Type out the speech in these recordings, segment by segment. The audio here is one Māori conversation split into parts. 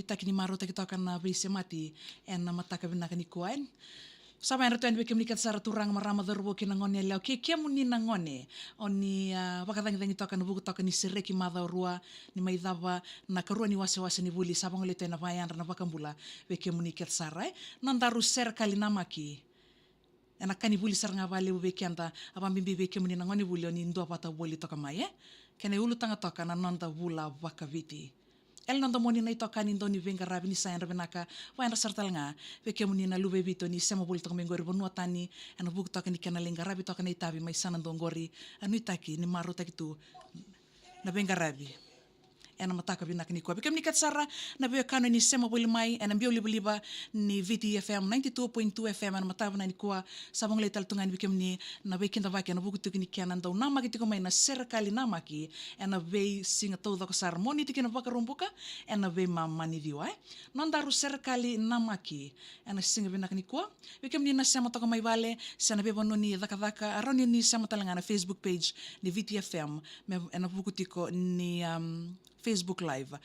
taki ni maro taki toka na vise mati en na mataka vinaka ni kuain. Sama yang ratu NBK menikat sara turang marama derbo kina ngone leo ke muni na ngone oni wakadangi toka na buku toka ni sereki madha rua ni maidava na karua ni wase ni vuli sabang le tena vayan na vakambula veke menikat sara nandaru ser kali namaki ena kani vuli saranga vale veke anda abambimbi veke muni na ngone vuli oni ndo pata vuli toka mai kene ulu tanga toka na nanda vula vakaviti el nanda moni na itoka ni ndoni venga rabi ni sayan rabenaka wayan rasartal nga veke muni na luve vito ni sema boli toka mengori bonua tani ena buku toka ni kena lenga rabi toka na itabi mai sana ndongori anu itaki ni maru taki tu na venga rabi ena mataka vinaka ni kwa veke mni katsara na veo kano ni sema boli mai ena mbio liba ni VTFM 92.2 FM ena matava na ni kwa sabang le taltunga ni veke mni na veke kinda vake ena buku toki ni kena ndau namaki tiko mai na serikali namaki ena vei singa tau dako sar moni tiki na vaka rumbuka ena vei mamani diwa nandaru serikali namaki ena singa vinaka ni kwa veke mni na sema toka mai vale sana vei bono ni dhaka aroni ni sema talanga na Facebook page ni VTFM ena buku tiko ni Facebook live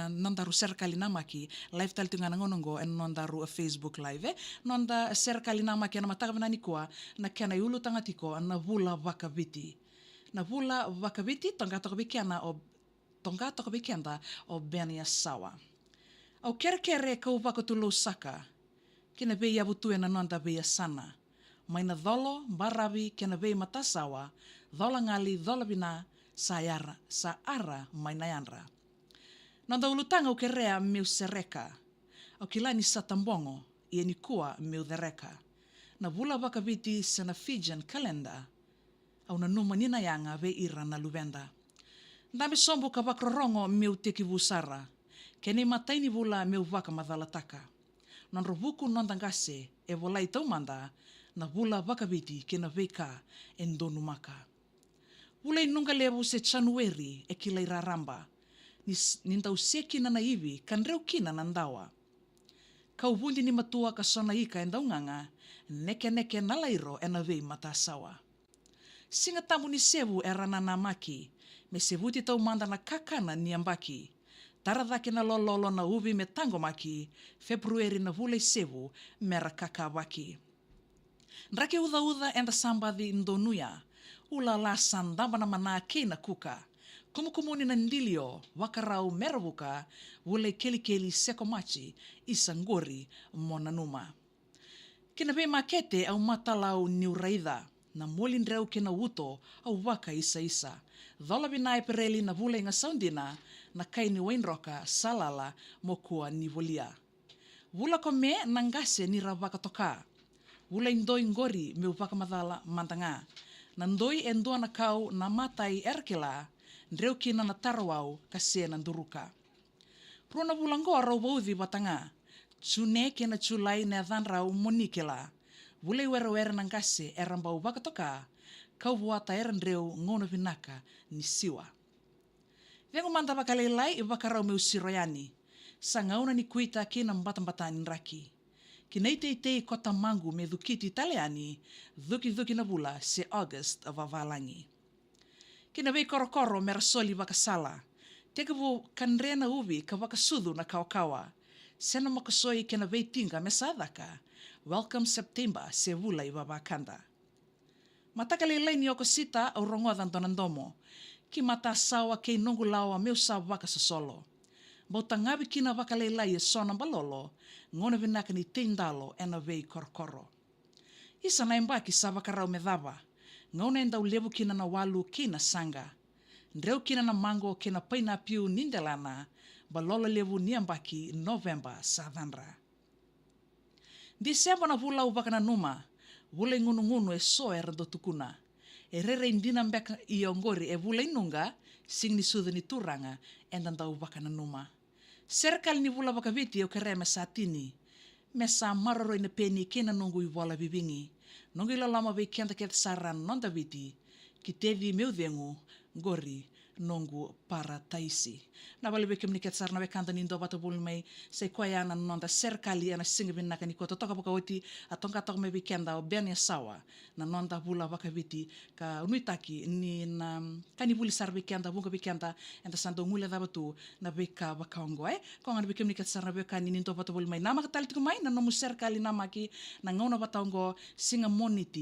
nandaru serikali namaki live taltunga na ngonongo en nandaru Facebook live nanda serikali namaki na mataka vinani kwa na kena yulu tangatiko na vula vakaviti na vula vakaviti tonga toka bikianda o benia sawa au kere kau vakatulo saka kena vei abutue na nanda vei sana maina dholo baravi kena vei matasawa dhola ngali dhola bina saara mainayanra. Nanda ulutanga ukerea meu sereka. Au kilani satambongo ia ni kua meu dereka. Na vula vakaviti sana Fijian kalenda. Au na numa nina yanga ve ira na luvenda. Ndame sombo ka vakrorongo meu teki vusara. Kene mataini vula meu vaka madhalataka. Nandro vuku nandangase e volai taumanda na vula vakaviti kena veka endonumaka. Ulei nunga levu se Januari e kilai raramba. Nintau sekina na iwi kan reu kina nandawa. Kau vundi ni matua ka sona ika endau nganga, neke nalairo e na vei matasawa. Singa tamu ni sevu e ranana maki, me sevuti tau manda na kakana ni ambaki. Taradhake na lololo na uvi me tango maki, Februari na vulei sevu mera kakawaki. Nrake uda enda sambadi ndonuya, ula la sandamba na mana kena kuka. Kumukumuni na ndilio, wakarau meravuka, wule keli sekomachi, isangori monanuma. Kena be makete au matalau niuraida, na molindreu kena uto au waka isa. Dhola binai pereli na vule inga saundina, na kaini wainroka salala mokua nivolia. Vula kome nangase ni ravaka toka. Wula indoi ngori meu waka madhala mantanga. Nandoi endua na kau na matai erkela, ndreu kina na tarawau kase na nduruka. Prona vulango arau vaudhi batanga, tsune kena tsulai na dhanrau monikela. Vule wera nangase erambau vakatoka, kau vuata erandreu ngono vinaka ni siwa. Vengo manda vakalelai vakarau meu siroyani, sangauna ni kuita kina mbatambatan raki. Kinaitei kota mangu me dhukiti italiani, dhuki na vula se August vavalangi. Kina vei korokoro merasoli vakasala, tekevu kanrena uvi ka vakasudu na kaukawa, sena makasoi kina vei tinga mesadaka, welcome September se vula i vavakanda. Matakalelai ni okosita au rongodan tonandomo, ki matasawa kei nongulawa meu sa vakasasolo. Bautangabi kina vakalelai e sona balolo, ngona vinaka ni tindalo ena vei korokoro. Isa na imbaki sa vakarau medhava, ngona endau levu kina na walu kina sanga. Ndreu kina na mango kina paina piu nindelana, balolo levu niambaki November sa dhanra. Disemba na vula uvaka numa, vula ngunu e soe rado tukuna. E rere indina mbeka i ongori e vula inunga, sing ni suda ni turanga, endanda uvaka numa. Serikali ni vula vakaviti o kere mesatini. Mesa maroro ina peni kena nungu i vola vivingi. Nungu ila lama vei kenta keta saran nonda viti. Ki tevi meu vengu, ngori, nongu para taisi. Na wale beke mniket sar na bekanta nindo bata bulmei se kwayana nonda serikali ana singibin nakani ko toka boka oti atonga tok me weekenda o benia sawa na nonda bula baka viti ka unuitaki ni na kani buli sar weekenda bunga weekenda enta sando ngule da batu na beka bakaongo ko ngana beke mniket sar na beka ni nindo bata bulmei na makatali tukumai na nomu serikali na maki na ngona bataongo singa moniti